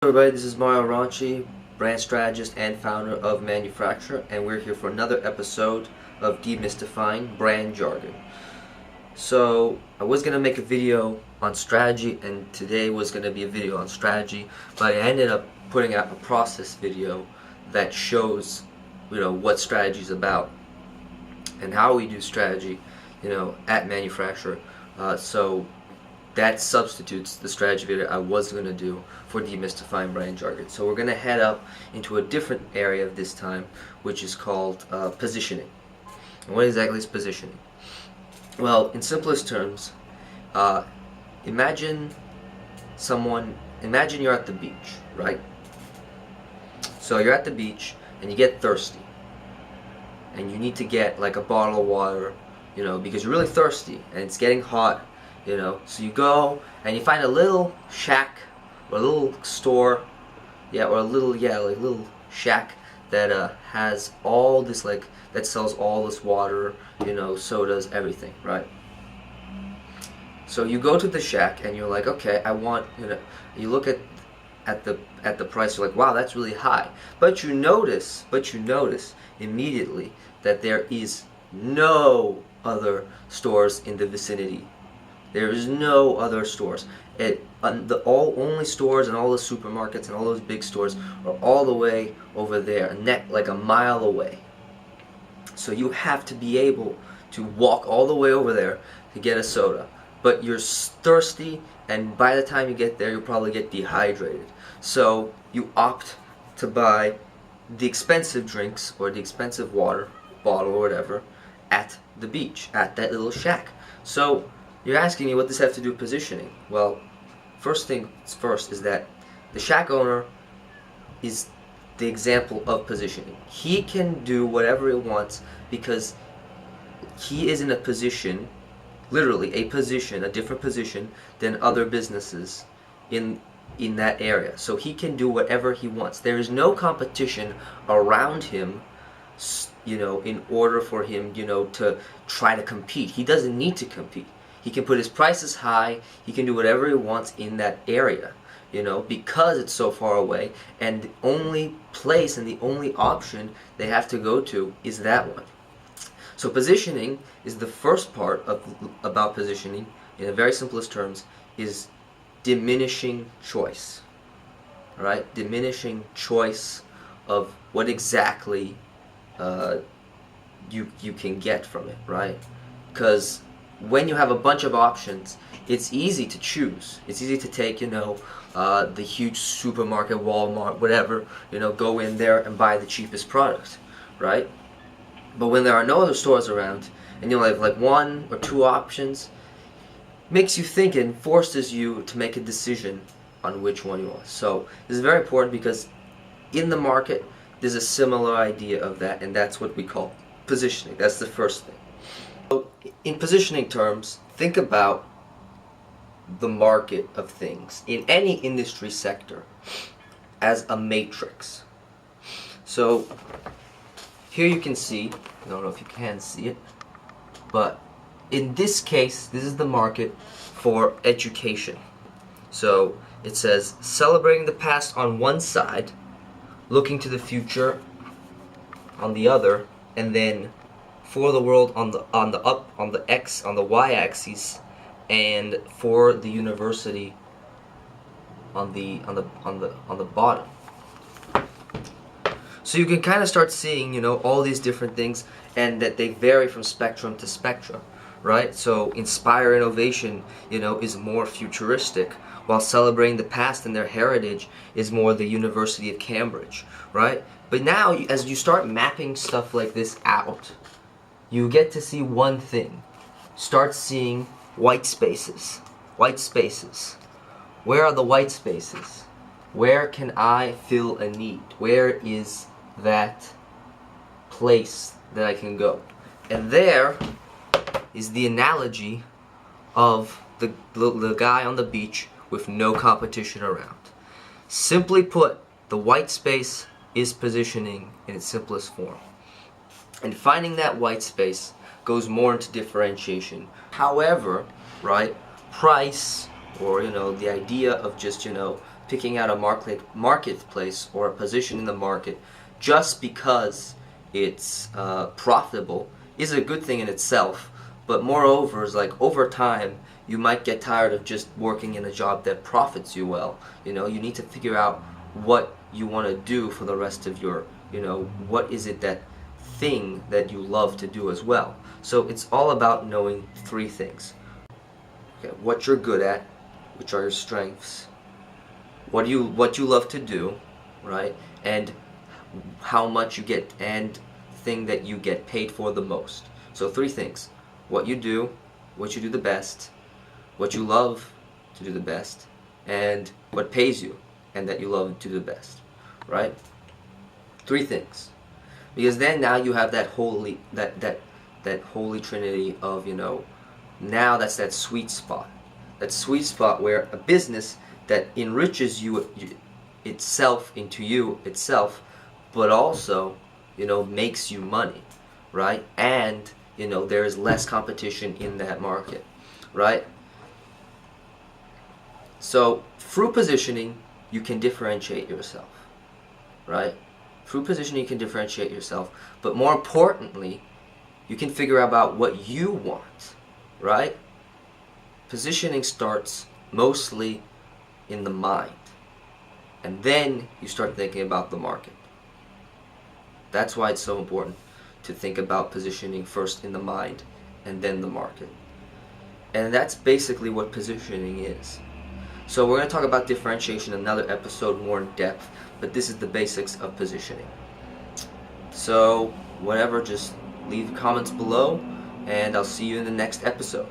Everybody, this is Mario Ranchi, brand strategist and founder of Manufacturer, and we're here for another episode of Demystifying Brand Jargon. So I was going to make a video on strategy, and today was going to be a video on strategy, but I ended up putting out a process video that shows what strategy is about and how we do strategy at Manufacturer. So that substitutes the strategy video I was going to do for demystifying brand jargon. So we're going to head up into a different area this time, which is called positioning. And what exactly is positioning? Well, in simplest terms, imagine you're at the beach, right? So you're at the beach and you get thirsty, and you need to get like a bottle of water, because you're really thirsty and it's getting hot. So you go and you find a little shack or a little store, or a little shack that has all this, that sells all this water, sodas, everything, right? So you go to the shack and you're like, okay, I want, you look at the price, you're like, wow, that's really high. But you notice immediately that there is no other stores in the vicinity. There is no other stores. Only stores and all the supermarkets and all those big stores are all the way over there, like a mile away. So you have to be able to walk all the way over there to get a soda. But you're thirsty, and by the time you get there, you'll probably get dehydrated. So you opt to buy the expensive drinks or the expensive water bottle or whatever at the beach, at that little shack. So you're asking me what does have to do with positioning? Well, first things first is that the shack owner is the example of positioning. He can do whatever he wants because he is in a position, literally a different position than other businesses in that area. So he can do whatever he wants. There is no competition around him, in order for him, to try to compete. He doesn't need to compete. He can put his prices high, he can do whatever he wants in that area, because it's so far away, and the only place and the only option they have to go to is that one. So positioning is the first part about positioning, in the very simplest terms, is diminishing choice. Alright? Diminishing choice of what exactly you can get from it, right? Because when you have a bunch of options, it's easy to choose. It's easy to take, the huge supermarket, Walmart, whatever, go in there and buy the cheapest product, right? But when there are no other stores around, and you have like one or two options, makes you think and forces you to make a decision on which one you want. So this is very important because in the market, there's a similar idea of that, and that's what we call positioning. That's the first thing. So in positioning terms, think about the market of things in any industry sector as a matrix. So here you can see, I don't know if you can see it, but in this case, this is the market for education. So it says celebrating the past on one side, looking to the future on the other, and then for the world on the y-axis, and for the university on the bottom. So you can kind of start seeing, all these different things, and that they vary from spectrum to spectrum, right? So inspire innovation, is more futuristic, while celebrating the past and their heritage is more the University of Cambridge, right? But now, as you start mapping stuff like this out, you get to see one thing. Start seeing white spaces. White spaces. Where are the white spaces? Where can I fill a need? Where is that place that I can go? And there is the analogy of the guy on the beach with no competition around. Simply put, the white space is positioning in its simplest form. And finding that white space goes more into differentiation. However, right, price or the idea of just picking out a marketplace or a position in the market just because it's profitable is a good thing in itself. But moreover, is like over time you might get tired of just working in a job that profits you well. You need to figure out what you want to do for the rest of your, what is it, that thing that you love to do as well. So it's all about knowing three things. Okay, what you're good at, which are your strengths, what you love to do, right? And how much you get, and thing that you get paid for the most. So three things: what you do the best, what you love to do the best, and what pays you and that you love to do the best, right? Three things. Because then now you have that holy trinity of, now that's that sweet spot. That sweet spot where a business that enriches itself, but also, makes you money, right? And, there is less competition in that market, right? So through positioning, you can differentiate yourself, right? Through positioning, you can differentiate yourself, but more importantly, you can figure out about what you want, right? Positioning starts mostly in the mind, and then you start thinking about the market. That's why it's so important to think about positioning first in the mind and then the market. And that's basically what positioning is. So we're going to talk about differentiation in another episode more in depth, but this is the basics of positioning. So whatever, just leave comments below, and I'll see you in the next episode.